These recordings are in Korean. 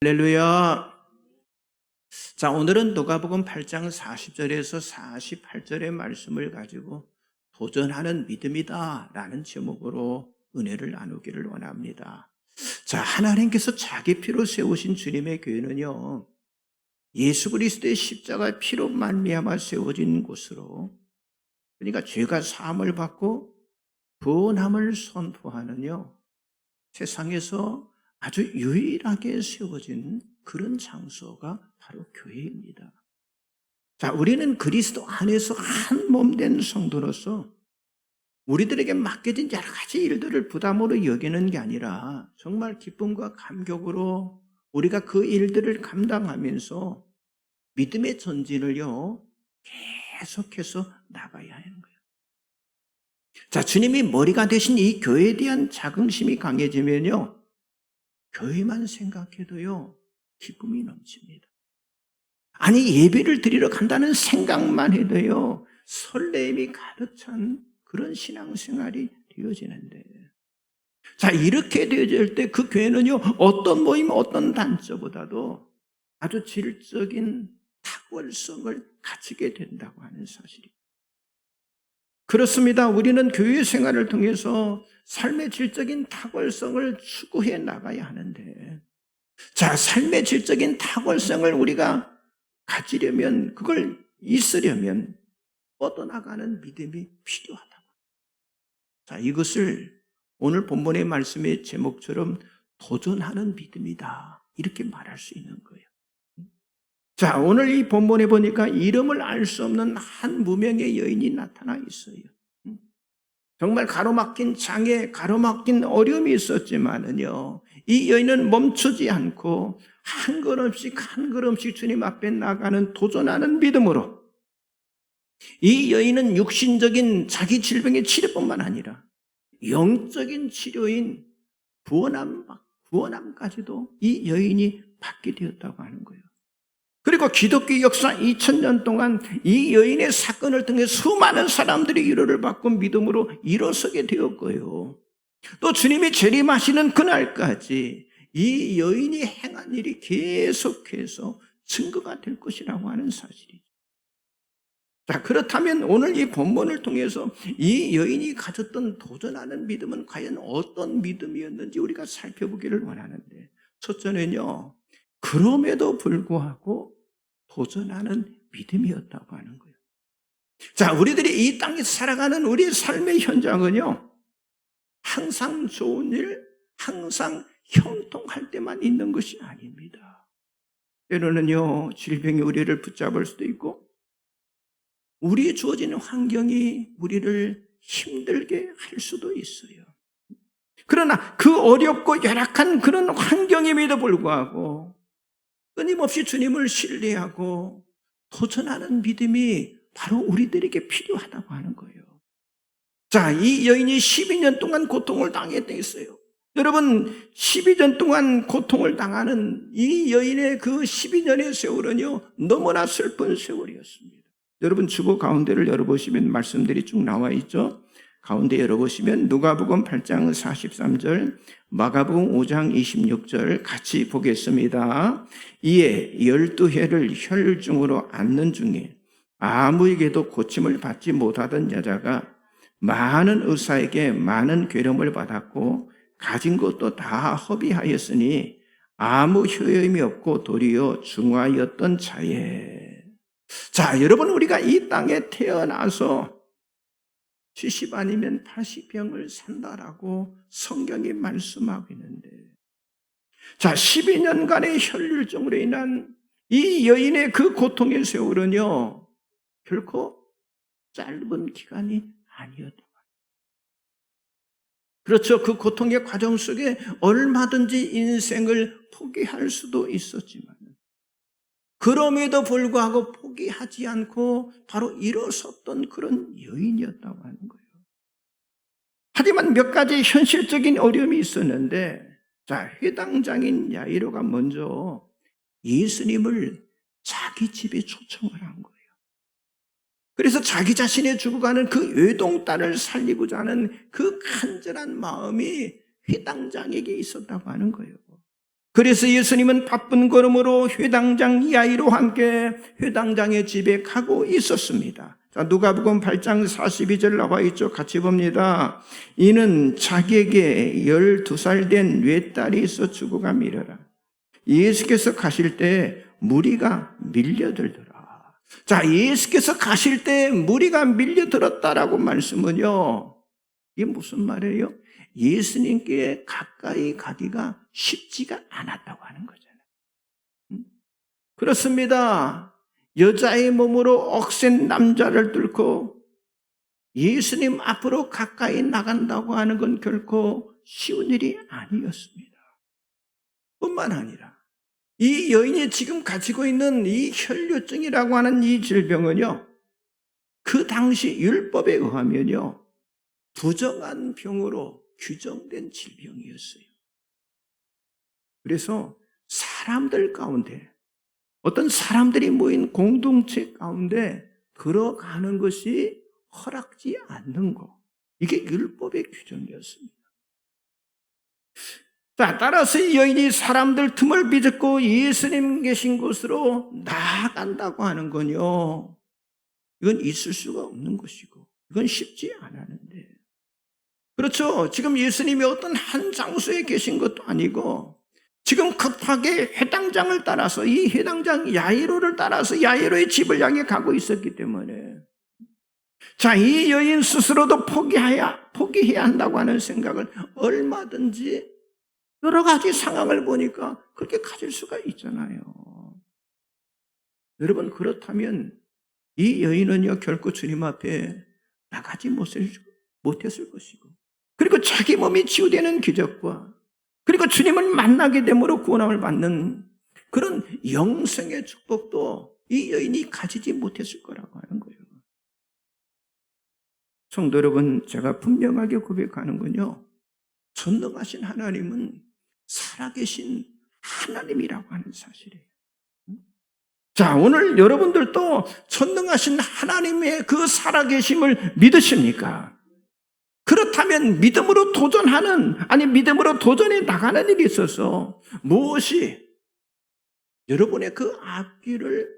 할렐루야. 자, 오늘은 누가복음 8장 40절에서 48절의 말씀을 가지고 도전하는 믿음이다 라는 제목으로 은혜를 나누기를 원합니다. 자, 하나님께서 자기 피로 세우신 주님의 교회는요, 예수 그리스도의 십자가 피로 말미암아 세워진 곳으로, 그러니까 죄가 사함을 받고 구원함을 선포하는요, 세상에서 아주 유일하게 세워진 그런 장소가 바로 교회입니다. 자, 우리는 그리스도 안에서 한 몸 된 성도로서 우리들에게 맡겨진 여러 가지 일들을 부담으로 여기는 게 아니라 정말 기쁨과 감격으로 우리가 그 일들을 감당하면서 믿음의 전진을요, 계속해서 나가야 하는 거예요. 자, 주님이 머리가 되신 이 교회에 대한 자긍심이 강해지면요, 교회만 생각해도요, 기쁨이 넘칩니다. 아니, 예배를 드리러 간다는 생각만 해도요, 설레임이 가득 찬 그런 신앙생활이 되어지는데, 자, 이렇게 되어질 때 그 교회는요, 어떤 모임, 어떤 단체보다도 아주 질적인 탁월성을 가지게 된다고 하는 사실입니다. 그렇습니다. 우리는 교회 생활을 통해서 삶의 질적인 탁월성을 추구해 나가야 하는데, 자, 삶의 질적인 탁월성을 우리가 가지려면, 그걸 있으려면 뻗어나가는 믿음이 필요하다. 자, 이것을 오늘 본문의 말씀의 제목처럼 도전하는 믿음이다, 이렇게 말할 수 있는 거예요. 자, 오늘 이 본문에 보니까 이름을 알 수 없는 한 무명의 여인이 나타나 있어요. 정말 가로막힌 장애, 가로막힌 어려움이 있었지만은요, 이 여인은 멈추지 않고 한 걸음씩 한 걸음씩 주님 앞에 나가는 도전하는 믿음으로, 이 여인은 육신적인 자기 질병의 치료뿐만 아니라 영적인 치료인 구원함까지도 이 여인이 받게 되었다고 하는 거예요. 그리고 기독교 역사 2000년 동안 이 여인의 사건을 통해 수많은 사람들이 위로를 받고 믿음으로 일어서게 되었고요. 또 주님이 재림하시는 그날까지 이 여인이 행한 일이 계속해서 증거가 될 것이라고 하는 사실이죠. 자, 그렇다면 오늘 이 본문을 통해서 이 여인이 가졌던 도전하는 믿음은 과연 어떤 믿음이었는지 우리가 살펴보기를 원하는데, 첫째는요, 그럼에도 불구하고 도전하는 믿음이었다고 하는 거예요. 자, 우리들이 이 땅에 살아가는 우리의 삶의 현장은요, 항상 좋은 일, 항상 형통할 때만 있는 것이 아닙니다. 때로는요, 질병이 우리를 붙잡을 수도 있고, 우리의 주어지는 환경이 우리를 힘들게 할 수도 있어요. 그러나 그 어렵고 열악한 그런 환경임에도 불구하고 끊임없이 주님을 신뢰하고 도전하는 믿음이 바로 우리들에게 필요하다고 하는 거예요. 자, 이 여인이 12년 동안 고통을 당했어요. 여러분, 12년 동안 고통을 당하는 이 여인의 그 12년의 세월은요, 너무나 슬픈 세월이었습니다. 여러분, 주보 가운데를 열어보시면 말씀들이 쭉 나와 있죠. 가운데 열어보시면 누가복음 8장 43절, 마가복음 5장 26절 같이 보겠습니다. 이에 12해를 혈중으로 앓는 중에 아무에게도 고침을 받지 못하던 여자가 많은 의사에게 많은 괴로움을 받았고 가진 것도 다 허비하였으니 아무 효용이 없고 도리어 중하였던 자에. 자, 여러분, 우리가 이 땅에 태어나서 70 아니면 80병을 산다라고 성경이 말씀하고 있는데, 자, 12년간의 혈류증으로 인한 이 여인의 그 고통의 세월은요, 결코 짧은 기간이 아니었다. 그렇죠. 그 고통의 과정 속에 얼마든지 인생을 포기할 수도 있었지만, 그럼에도 불구하고 포기하지 않고 바로 일어섰던 그런 여인이었다고 하는 거예요. 하지만 몇 가지 현실적인 어려움이 있었는데, 자, 회당장인 야이로가 먼저 예수님을 자기 집에 초청을 한 거예요. 그래서 자기 자신의 죽어가는 그 외동딸을 살리고자 하는 그 간절한 마음이 회당장에게 있었다고 하는 거예요. 그래서 예수님은 바쁜 걸음으로 회당장 야이로 함께 회당장의 집에 가고 있었습니다. 자, 누가복음 8장 42절 나와 있죠. 같이 봅니다. 이는 자기에게 12살 된 외딸이 있어 죽어가미르라. 예수께서 가실 때 무리가 밀려들더라. 자, 예수께서 가실 때 무리가 밀려들었다라고 말씀은요, 이게 무슨 말이에요? 예수님께 가까이 가기가 쉽지가 않았다고 하는 거잖아요. 그렇습니다. 여자의 몸으로 억센 남자를 뚫고 예수님 앞으로 가까이 나간다고 하는 건 결코 쉬운 일이 아니었습니다. 뿐만 아니라 이 여인이 지금 가지고 있는 이 혈류증이라고 하는 이 질병은요, 그 당시 율법에 의하면요, 부정한 병으로 규정된 질병이었어요. 그래서 사람들 가운데, 어떤 사람들이 모인 공동체 가운데 들어가는 것이 허락지 않는 것, 이게 율법의 규정이었습니다. 자, 따라서 이 여인이 사람들 틈을 비집고 예수님 계신 곳으로 나아간다고 하는 건요, 이건 있을 수가 없는 것이고 이건 쉽지 않았는데, 그렇죠. 지금 예수님이 어떤 한 장소에 계신 것도 아니고 지금 급하게 회당장을 따라서 이 회당장 야이로를 따라서 야이로의 집을 향해 가고 있었기 때문에, 자, 이 여인 스스로도 포기해야 한다고 하는 생각을 얼마든지 여러 가지 상황을 보니까 그렇게 가질 수가 있잖아요. 여러분, 그렇다면 이 여인은요, 결코 주님 앞에 나가지 못했을 것이고, 그리고 자기 몸이 치유되는 기적과 그리고 주님을 만나게 됨으로 구원함을 받는 그런 영생의 축복도 이 여인이 가지지 못했을 거라고 하는 거예요. 성도 여러분, 제가 분명하게 고백하는군요. 전능하신 하나님은 살아계신 하나님이라고 하는 사실이에요. 자, 오늘 여러분들도 전능하신 하나님의 그 살아계심을 믿으십니까? 그렇다면 믿음으로 믿음으로 도전해 나가는 일이 있어서 무엇이 여러분의 그 앞길을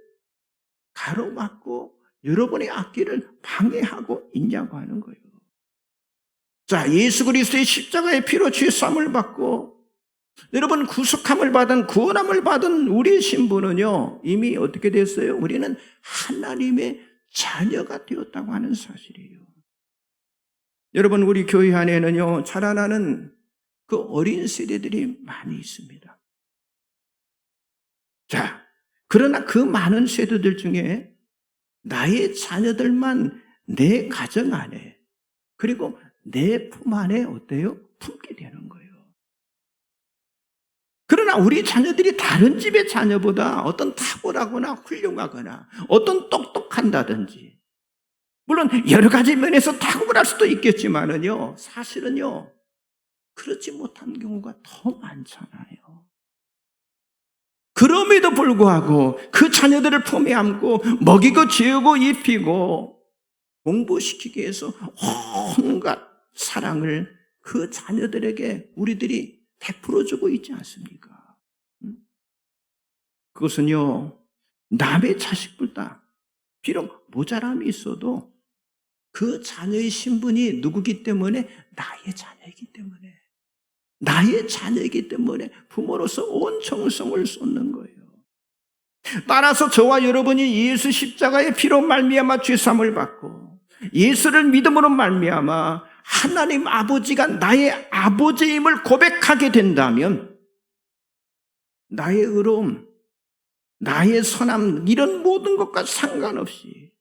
가로막고 여러분의 앞길을 방해하고 있냐고 하는 거예요. 자, 예수 그리스도의 십자가의 피로 죄 사함을 받고 여러분 구속함을 받은, 구원함을 받은 우리의 신분은요, 이미 어떻게 됐어요? 우리는 하나님의 자녀가 되었다고 하는 사실이에요. 여러분, 우리 교회 안에는요, 자라나는 그 어린 세대들이 많이 있습니다. 자, 그러나 그 많은 세대들 중에 나의 자녀들만 내 가정 안에, 그리고 내 품 안에 어때요? 품게 되는 거예요. 그러나 우리 자녀들이 다른 집의 자녀보다 어떤 탁월하거나 훌륭하거나 어떤 똑똑한다든지, 물론 여러 가지 면에서 탁월할 수도 있겠지만은요, 사실은요, 그렇지 못한 경우가 더 많잖아요. 그럼에도 불구하고 그 자녀들을 품에 안고 먹이고 재우고 입히고 공부시키기 위해서 온갖 사랑을 그 자녀들에게 우리들이 베풀어주고 있지 않습니까? 그것은요, 남의 자식보다 비록 모자람이 있어도 그 자녀의 신분이 누구기 때문에? 나의 자녀이기 때문에 부모로서 온 정성을 쏟는 거예요. 따라서 저와 여러분이 예수 십자가의 피로 말미암아 죄사함을 받고 예수를 믿음으로 말미암아 하나님 아버지가 나의 아버지임을 고백하게 된다면 나의 의로움, 나의 선함, 이런 모든 것과 상관없이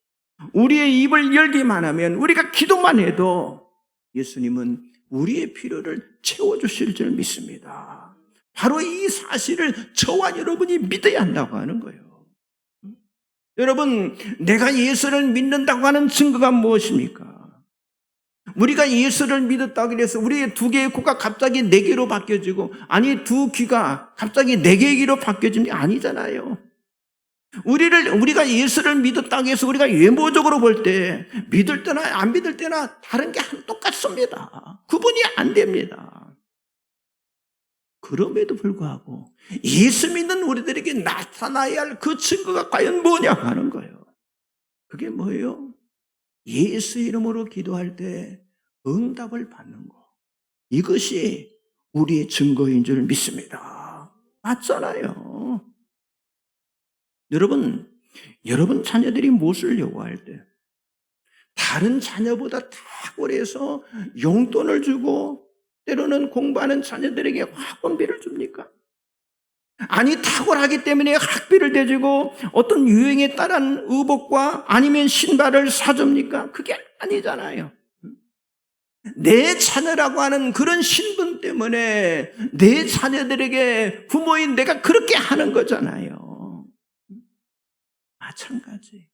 우리의 입을 열기만 하면, 우리가 기도만 해도 예수님은 우리의 필요를 채워주실 줄 믿습니다. 바로 이 사실을 저와 여러분이 믿어야 한다고 하는 거예요. 여러분, 내가 예수를 믿는다고 하는 증거가 무엇입니까? 우리가 예수를 믿었다고 해서 우리의 두 개의 코가 갑자기 네 개로 바뀌어지고, 아니 두 귀가 갑자기 네 개의 귀로 바뀌어지는 게 아니잖아요. 우리가 예수를 믿었다고 해서 우리가 외모적으로 볼 때 믿을 때나 안 믿을 때나 다른 게 똑같습니다. 구분이 안 됩니다. 그럼에도 불구하고 예수 믿는 우리들에게 나타나야 할 그 증거가 과연 뭐냐 하는 거예요. 그게 뭐예요? 예수 이름으로 기도할 때 응답을 받는 거. 이것이 우리의 증거인 줄 믿습니다. 맞잖아요. 여러분 자녀들이 무엇을 요구할 때 다른 자녀보다 탁월해서 용돈을 주고 때로는 공부하는 자녀들에게 학원비를 줍니까? 아니, 탁월하기 때문에 학비를 대주고 어떤 유행에 따른 의복과 아니면 신발을 사줍니까? 그게 아니잖아요. 내 자녀라고 하는 그런 신분 때문에 내 자녀들에게 부모인 내가 그렇게 하는 거잖아요. 마찬가지.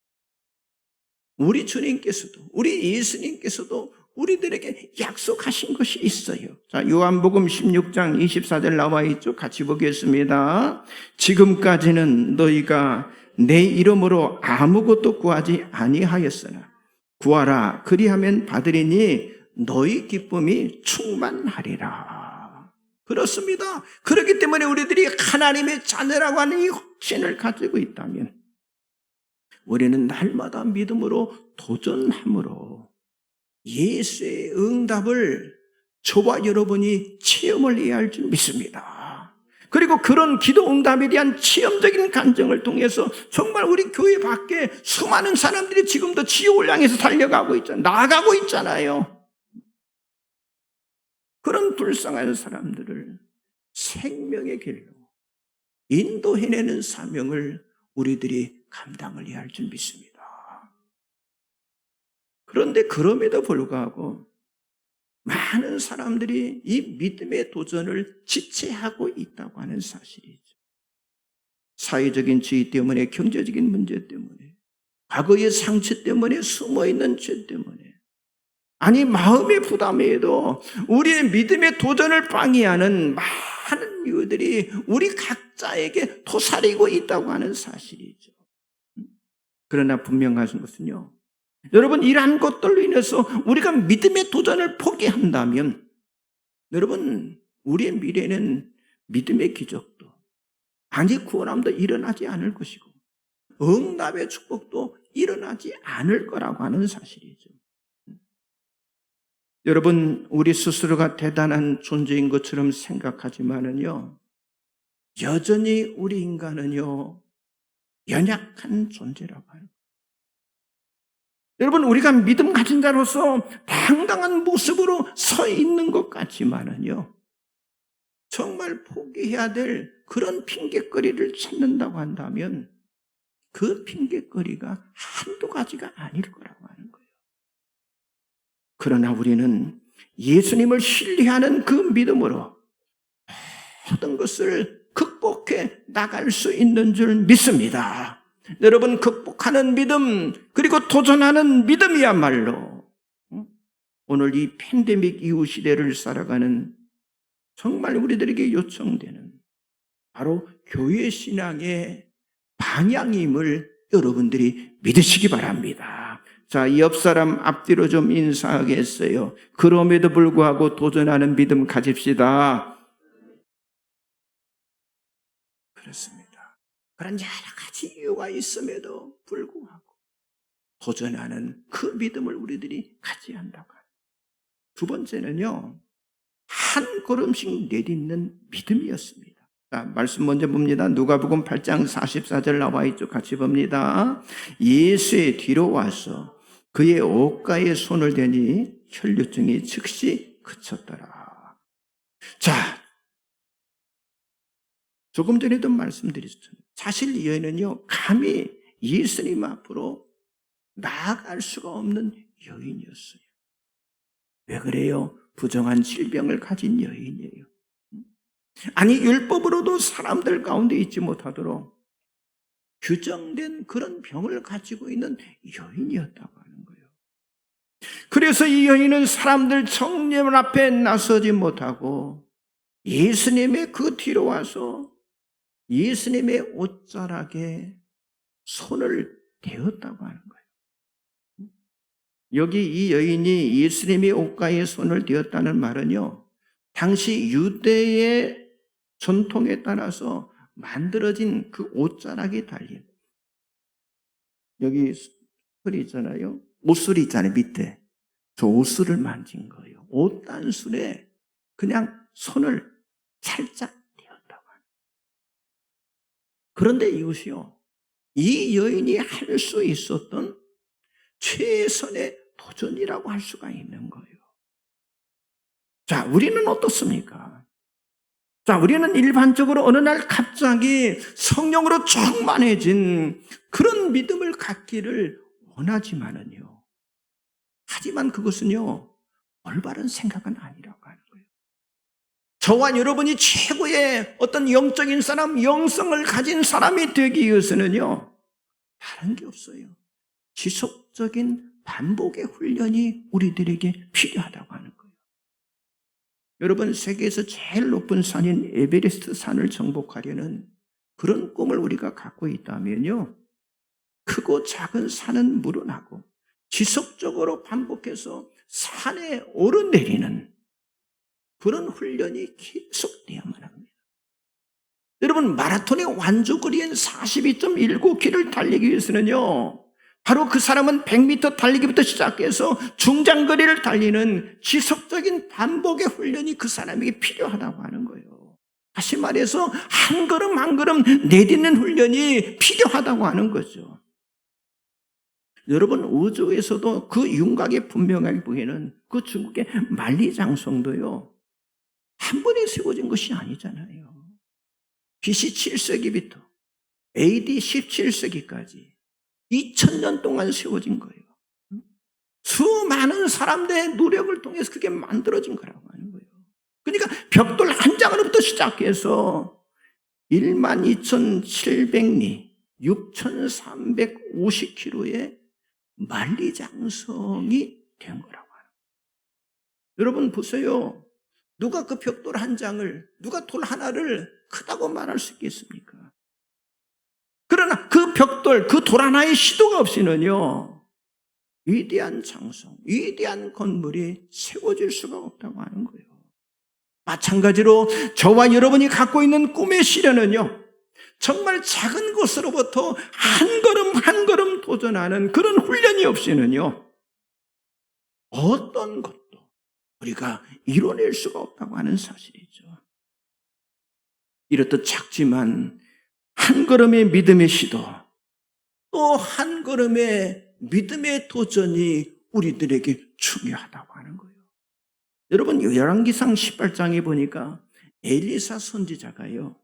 우리 주님께서도, 우리 예수님께서도 우리들에게 약속하신 것이 있어요. 자, 요한복음 16장 24절 나와 있죠. 같이 보겠습니다. 지금까지는 너희가 내 이름으로 아무것도 구하지 아니하였으나 구하라 그리하면 받으리니 너희 기쁨이 충만하리라. 그렇습니다. 그렇기 때문에 우리들이 하나님의 자녀라고 하는 이 확신을 가지고 있다면 우리는 날마다 믿음으로 도전함으로 예수의 응답을 저와 여러분이 체험을 해야 할 줄 믿습니다. 그리고 그런 기도 응답에 대한 체험적인 간증을 통해서 정말 우리 교회 밖에 수많은 사람들이 지금도 지옥을 향해서 달려가고 있잖아요. 나아가고 있잖아요. 그런 불쌍한 사람들을 생명의 길로 인도해내는 사명을 우리들이 감당을 해야 할 줄 믿습니다. 그런데 그럼에도 불구하고 많은 사람들이 이 믿음의 도전을 지체하고 있다고 하는 사실이죠. 사회적인 지위 때문에, 경제적인 문제 때문에, 과거의 상처 때문에, 숨어있는 죄 때문에, 아니 마음의 부담에도 우리의 믿음의 도전을 방해하는 많은 이유들이 우리 각자에게 도사리고 있다고 하는 사실이죠. 그러나 분명한 것은요, 여러분, 이러한 것들로 인해서 우리가 믿음의 도전을 포기한다면 여러분, 우리의 미래는 믿음의 기적도 아니 구원함도 일어나지 않을 것이고 응답의 축복도 일어나지 않을 거라고 하는 사실이죠. 여러분, 우리 스스로가 대단한 존재인 것처럼 생각하지만은요, 여전히 우리 인간은요, 연약한 존재라고 하는 거예요. 여러분, 우리가 믿음 가진 자로서 당당한 모습으로 서 있는 것 같지만은요, 정말 포기해야 될 그런 핑곗거리를 찾는다고 한다면 그 핑곗거리가 한두 가지가 아닐 거라고 하는 거예요. 그러나 우리는 예수님을 신뢰하는 그 믿음으로 모든 것을 극복해 나갈 수 있는 줄 믿습니다. 여러분, 극복하는 믿음, 그리고 도전하는 믿음이야말로 오늘 이 팬데믹 이후 시대를 살아가는 정말 우리들에게 요청되는 바로 교회 신앙의 방향임을 여러분들이 믿으시기 바랍니다. 자, 옆 사람 앞뒤로 좀 인사하겠어요. 그럼에도 불구하고 도전하는 믿음 가집시다. 그렇습니다. 그런 여러 가지 이유가 있음에도 불구하고 도전하는 그 믿음을 우리들이 가져야 한다고 합니다. 두 번째는요, 한 걸음씩 내딛는 믿음이었습니다. 자, 말씀 먼저 봅니다. 누가복음 8장 44절 나와 있죠. 같이 봅니다. 예수의 뒤로 와서 그의 옷가에 손을 대니 혈류증이 즉시 그쳤더라. 자, 조금 전에도 말씀드렸죠. 사실 이 여인은요, 감히 예수님 앞으로 나아갈 수가 없는 여인이었어요. 왜 그래요? 부정한 질병을 가진 여인이에요. 아니, 율법으로도 사람들 가운데 있지 못하도록 규정된 그런 병을 가지고 있는 여인이었다고 하는 거예요. 그래서 이 여인은 사람들 청년 앞에 나서지 못하고 예수님의 그 뒤로 와서 예수님의 옷자락에 손을 대었다고 하는 거예요. 여기 이 여인이 예수님의 옷가에 손을 대었다는 말은요, 당시 유대의 전통에 따라서 만들어진 그 옷자락이 달린 여기 술이 있잖아요. 옷술이 있잖아요. 밑에. 저 옷술을 만진 거예요. 옷단술에 그냥 손을 살짝 띄었다고 하는. 그런데 이것이요, 이 여인이 할 수 있었던 최선의 도전이라고 할 수가 있는 거예요. 자, 우리는 어떻습니까? 자, 우리는 일반적으로 어느 날 갑자기 성령으로 충만해진 그런 믿음을 갖기를 원하지만은요. 하지만 그것은요, 올바른 생각은 아니라고 하는 거예요. 저와 여러분이 최고의 어떤 영적인 사람, 영성을 가진 사람이 되기 위해서는요, 다른 게 없어요. 지속적인 반복의 훈련이 우리들에게 필요하다고 하는 거예요. 여러분, 세계에서 제일 높은 산인 에베레스트 산을 정복하려는 그런 꿈을 우리가 갖고 있다면요, 크고 작은 산은 물어나고 지속적으로 반복해서 산에 오르내리는 그런 훈련이 계속되어야만 합니다. 여러분, 마라톤의 완주거리인 42.19km를 달리기 위해서는요, 바로 그 사람은 100m 달리기부터 시작해서 중장거리를 달리는 지속적인 반복의 훈련이 그 사람에게 필요하다고 하는 거예요. 다시 말해서 한 걸음 한 걸음 내딛는 훈련이 필요하다고 하는 거죠. 여러분, 우주에서도 그 윤곽이 분명하게 보이는 그 중국의 만리장성도요, 한 번에 세워진 것이 아니잖아요. BC 7세기부터 AD 17세기까지 2000년 동안 세워진 거예요. 수많은 사람들의 노력을 통해서 그게 만들어진 거라고 하는 거예요. 그러니까 벽돌 한 장으로부터 시작해서 12,700리, 6,350km의 만리장성이 된 거라고 하는 거예요. 여러분 보세요. 누가 그 벽돌 한 장을, 누가 돌 하나를 크다고 말할 수 있겠습니까? 그러나 그 벽돌, 그 돌 하나의 시도가 없이는요, 위대한 장성, 위대한 건물이 세워질 수가 없다고 하는 거예요. 마찬가지로 저와 여러분이 갖고 있는 꿈의 시련은요, 정말 작은 것으로부터 한 걸음 한 걸음 도전하는 그런 훈련이 없이는요, 어떤 것도 우리가 이뤄낼 수가 없다고 하는 사실이죠. 이렇듯 작지만 한 걸음의 믿음의 시도, 또 한 걸음의 믿음의 도전이 우리들에게 중요하다고 하는 거예요. 여러분, 열왕기상 18장에 보니까 엘리사 선지자가요,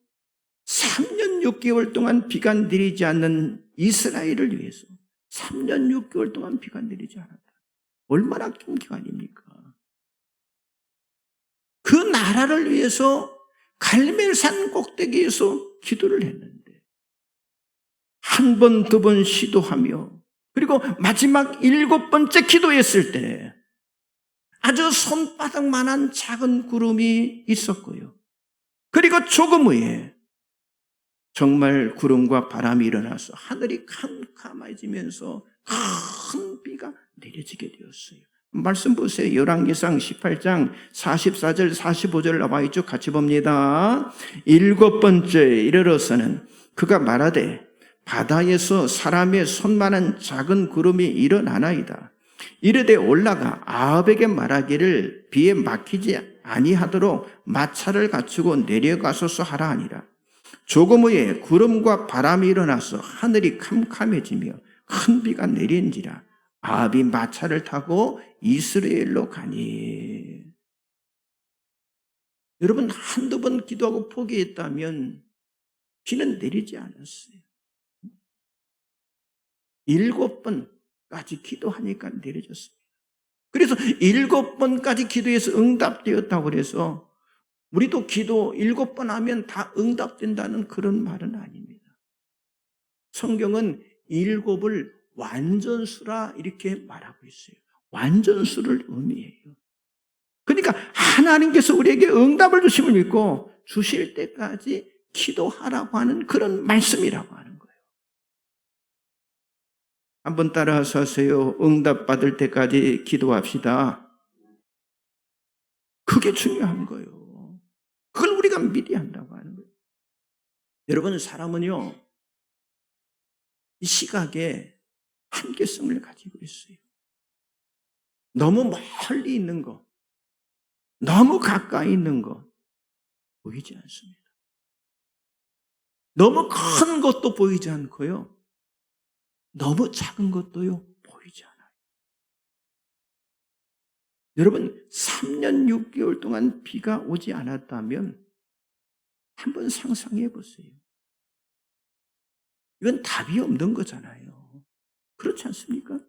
3년 6개월 동안 비가 내리지 않는 이스라엘을 위해서 3년 6개월 동안 비가 내리지 않았다. 얼마나 긴 기간입니까? 그 나라를 위해서 갈멜산 꼭대기에서 기도를 했는데 한 번, 두 번 시도하며, 그리고 마지막 7번째 기도했을 때 아주 손바닥만한 작은 구름이 있었고요. 그리고 조금 후에 정말 구름과 바람이 일어나서 하늘이 캄캄해지면서 큰 비가 내려지게 되었어요. 말씀 보세요. 열왕기상 18장 44절 45절 나와 있죠. 같이 봅니다. 7번째 이르러서는 그가 말하되 바다에서 사람의 손만한 작은 구름이 일어나나이다. 이르되 올라가 아합에게 말하기를 비에 막히지 아니하도록 마차를 갖추고 내려가소서 하라 하니라. 조금 후에 구름과 바람이 일어나서 하늘이 캄캄해지며 큰 비가 내린지라. 아합이 마차를 타고 이스라엘로 가니. 여러분, 한두 번 기도하고 포기했다면 비는 내리지 않았어요. 7번까지 기도하니까 내려졌습니다. 그래서 7번까지 기도해서 응답되었다고 그래서 우리도 기도 7번 하면 다 응답된다는 그런 말은 아닙니다. 성경은 7을 완전수라 이렇게 말하고 있어요. 완전수를 의미해요. 그러니까 하나님께서 우리에게 응답을 주심을 믿고 주실 때까지 기도하라고 하는 그런 말씀이라고 하는 거예요. 한번 따라서 하세요. 응답받을 때까지 기도합시다. 그게 중요한 거예요. 그걸 우리가 미리 한다고 하는 거예요. 여러분, 사람은요, 이 시각에 한계성을 가지고 있어요. 너무 멀리 있는 거, 너무 가까이 있는 거 보이지 않습니다. 너무 큰 것도 보이지 않고요, 너무 작은 것도요 보이지 않아요. 여러분, 3년 6개월 동안 비가 오지 않았다면 한번 상상해 보세요. 이건 답이 없는 거잖아요. 그렇지 않습니까?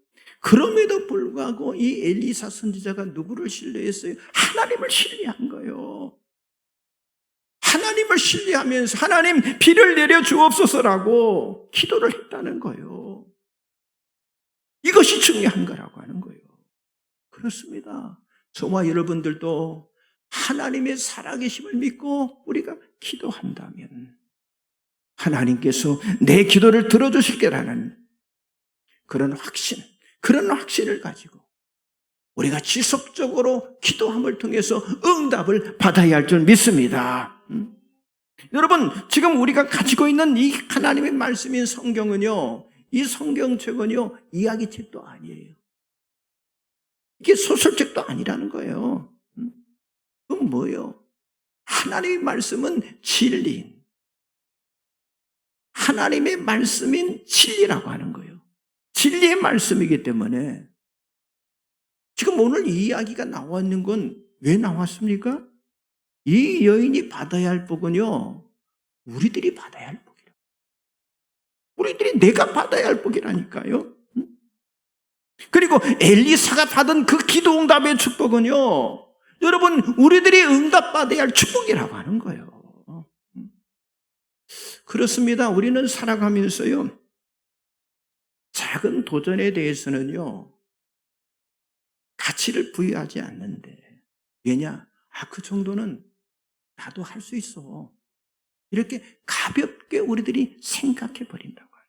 그럼에도 불구하고 이 엘리사 선지자가 누구를 신뢰했어요? 하나님을 신뢰한 거예요. 하나님을 신뢰하면서 하나님 비를 내려 주옵소서라고 기도를 했다는 거예요. 이것이 중요한 거라고 하는 거예요. 그렇습니다. 저와 여러분들도 하나님의 살아계심을 믿고 우리가 기도한다면 하나님께서 내 기도를 들어주실 거라는 그런 확신을 가지고 우리가 지속적으로 기도함을 통해서 응답을 받아야 할 줄 믿습니다. 여러분, 지금 우리가 가지고 있는 이 하나님의 말씀인 성경은요, 이 성경책은요, 이야기책도 아니에요. 이게 소설책도 아니라는 거예요. 그건 뭐예요? 하나님의 말씀은 진리인, 하나님의 말씀인 진리라고 하는 거예요. 진리의 말씀이기 때문에 지금 오늘 이 이야기가 나왔는 건 왜 나왔습니까? 이 여인이 받아야 할 복은요, 우리들이 받아야 할 복이라. 우리들이 내가 받아야 할 복이라니까요. 그리고 엘리사가 받은 그 기도 응답의 축복은요, 여러분, 우리들이 응답받아야 할 축복이라고 하는 거예요. 그렇습니다. 우리는 살아가면서요, 작은 도전에 대해서는요, 가치를 부여하지 않는데, 왜냐? 그 정도는 나도 할 수 있어. 이렇게 가볍게 우리들이 생각해 버린다고 해요.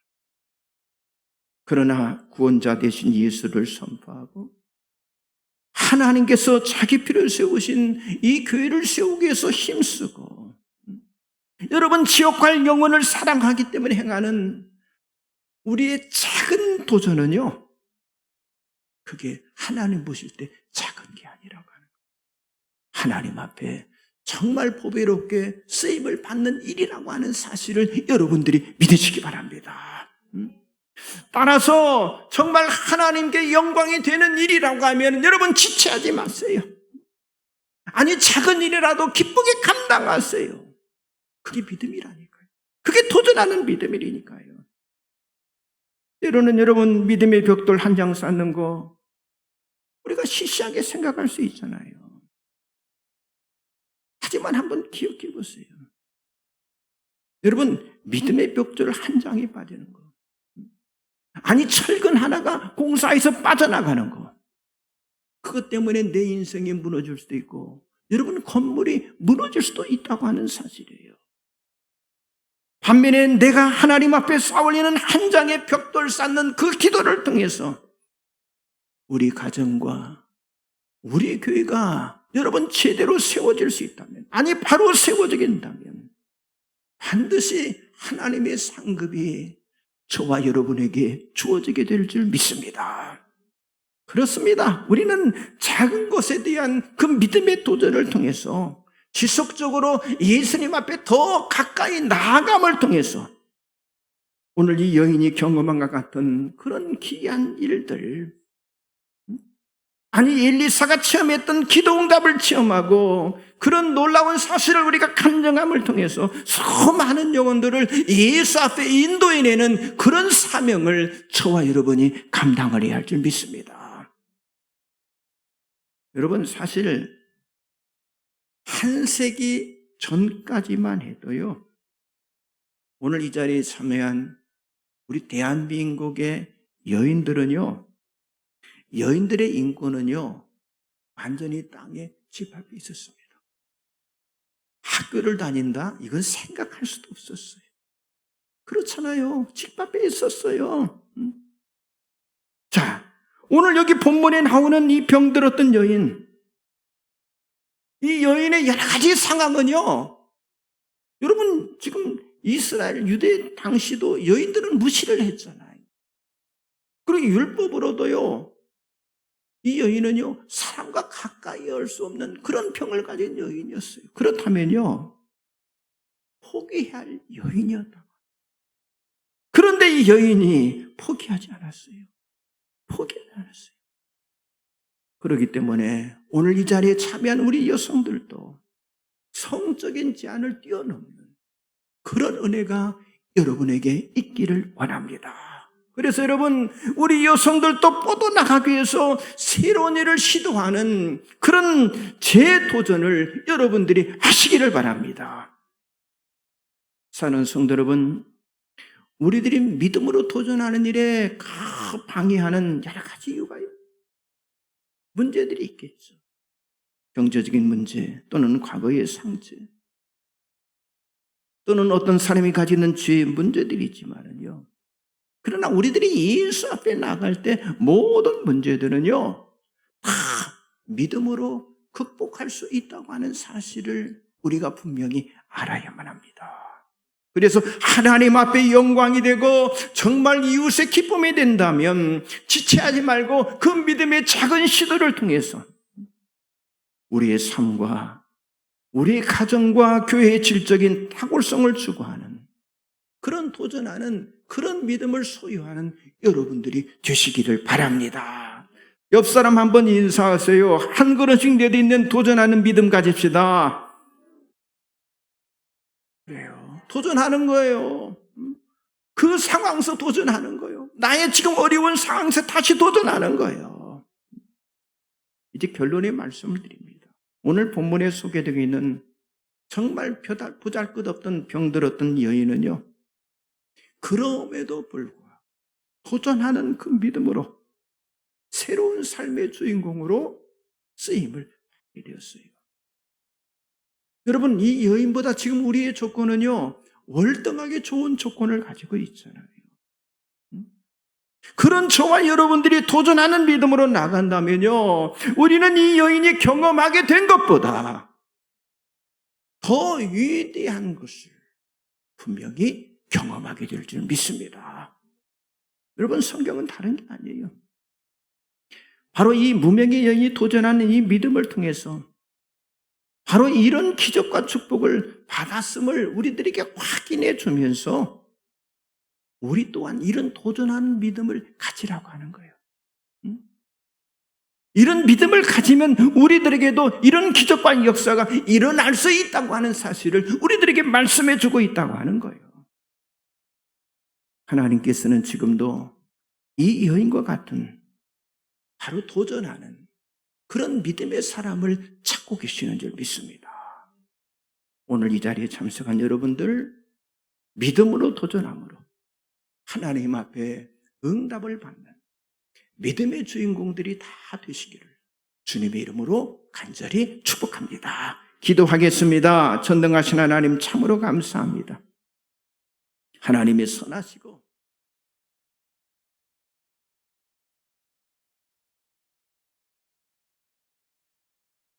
그러나 구원자 되신 예수를 선포하고 하나님께서 자기 피를 세우신 이 교회를 세우기 위해서 힘쓰고, 여러분, 지옥 갈 영혼을 사랑하기 때문에 행하는 우리의 작은 도전은요, 그게 하나님 보실 때 작은 게 아니라고 하는 거예요. 하나님 앞에 정말 보배롭게 쓰임을 받는 일이라고 하는 사실을 여러분들이 믿으시기 바랍니다. 따라서 정말 하나님께 영광이 되는 일이라고 하면 여러분 지체하지 마세요. 아니, 작은 일이라도 기쁘게 감당하세요. 그게 믿음이라니까요. 그게 도전하는 믿음이니까요. 때로는 여러분, 믿음의 벽돌 한 장 쌓는 거 우리가 시시하게 생각할 수 있잖아요. 하지만 한번 기억해 보세요. 여러분, 믿음의 벽돌 한 장이 빠지는 거, 아니 철근 하나가 공사에서 빠져나가는 거, 그것 때문에 내 인생이 무너질 수도 있고 여러분 건물이 무너질 수도 있다고 하는 사실이에요. 반면에 내가 하나님 앞에 쌓아올리는 한 장의 벽돌 쌓는 그 기도를 통해서 우리 가정과 우리 교회가 여러분 제대로 세워질 수 있다면, 아니 바로 세워지게 된다면 반드시 하나님의 상급이 저와 여러분에게 주어지게 될 줄 믿습니다. 그렇습니다. 우리는 작은 것에 대한 그 믿음의 도전을 통해서 지속적으로 예수님 앞에 더 가까이 나아감을 통해서 오늘 이 여인이 경험한 것 같은 그런 기이한 일들, 아니 엘리사가 체험했던 기도응답을 체험하고 그런 놀라운 사실을 우리가 간증함을 통해서 수많은 영혼들을 예수 앞에 인도해내는 그런 사명을 저와 여러분이 감당을 해야 할 줄 믿습니다. 여러분, 사실 한 세기 전까지만 해도요, 오늘 이 자리에 참여한 우리 대한민국의 여인들은요, 여인들의 인권은요, 완전히 땅에 집합해 있었습니다. 학교를 다닌다? 이건 생각할 수도 없었어요. 그렇잖아요. 집합해 있었어요. 자, 오늘 여기 본문에 나오는 이 병들었던 여인, 이 여인의 여러 가지 상황은요, 여러분 지금 이스라엘 유대 당시도 여인들은 무시를 했잖아요. 그리고 율법으로도요, 이 여인은요 사람과 가까이 할 수 없는 그런 병을 가진 여인이었어요. 그렇다면요 포기해야 할 여인이었다. 그런데 이 여인이 포기하지 않았어요. 포기하지 않았어요. 그렇기 때문에 오늘 이 자리에 참여한 우리 여성들도 성적인 제한을 뛰어넘는 그런 은혜가 여러분에게 있기를 원합니다. 그래서 여러분, 우리 여성들도 뻗어나가기 위해서 새로운 일을 시도하는 그런 재도전을 여러분들이 하시기를 바랍니다. 사는 성도 여러분, 우리들이 믿음으로 도전하는 일에 방해하는 여러 가지 이유가 문제들이 있겠죠. 경제적인 문제 또는 과거의 상처 또는 어떤 사람이 가지는 죄의 문제들이 있지만은요. 그러나 우리들이 예수 앞에 나갈 때 모든 문제들은요 다 믿음으로 극복할 수 있다고 하는 사실을 우리가 분명히 알아야만 합니다. 그래서 하나님 앞에 영광이 되고 정말 이웃의 기쁨이 된다면 지체하지 말고 그 믿음의 작은 시도를 통해서 우리의 삶과 우리의 가정과 교회의 질적인 탁월성을 추구하는 그런 도전하는 그런 믿음을 소유하는 여러분들이 되시기를 바랍니다. 옆 사람 한번 인사하세요. 한 걸음씩 내딛는 도전하는 믿음 가집시다. 그래요. 도전하는 거예요. 그 상황에서 도전하는 거예요. 나의 지금 어려운 상황에서 다시 도전하는 거예요. 이제 결론의 말씀을 드립니다. 오늘 본문에 소개되고 있는 정말 보잘것없던 병들었던 여인은요, 그럼에도 불구하고 도전하는 그 믿음으로 새로운 삶의 주인공으로 쓰임을 받게 되었어요. 여러분, 이 여인보다 지금 우리의 조건은요 월등하게 좋은 조건을 가지고 있잖아요. 그런 저와 여러분들이 도전하는 믿음으로 나간다면요 우리는 이 여인이 경험하게 된 것보다 더 위대한 것을 분명히 경험하게 될 줄 믿습니다. 여러분, 성경은 다른 게 아니에요. 바로 이 무명의 여인이 도전하는 이 믿음을 통해서 바로 이런 기적과 축복을 받았음을 우리들에게 확인해 주면서 우리 또한 이런 도전하는 믿음을 가지라고 하는 거예요. 이런 믿음을 가지면 우리들에게도 이런 기적과 역사가 일어날 수 있다고 하는 사실을 우리들에게 말씀해 주고 있다고 하는 거예요. 하나님께서는 지금도 이 여인과 같은 바로 도전하는 그런 믿음의 사람을 찾고 계시는 줄 믿습니다. 오늘 이 자리에 참석한 여러분들, 믿음으로 도전함으로 하나님 앞에 응답을 받는 믿음의 주인공들이 다 되시기를 주님의 이름으로 간절히 축복합니다. 기도하겠습니다. 전능하신 하나님, 참으로 감사합니다. 하나님의 선하시고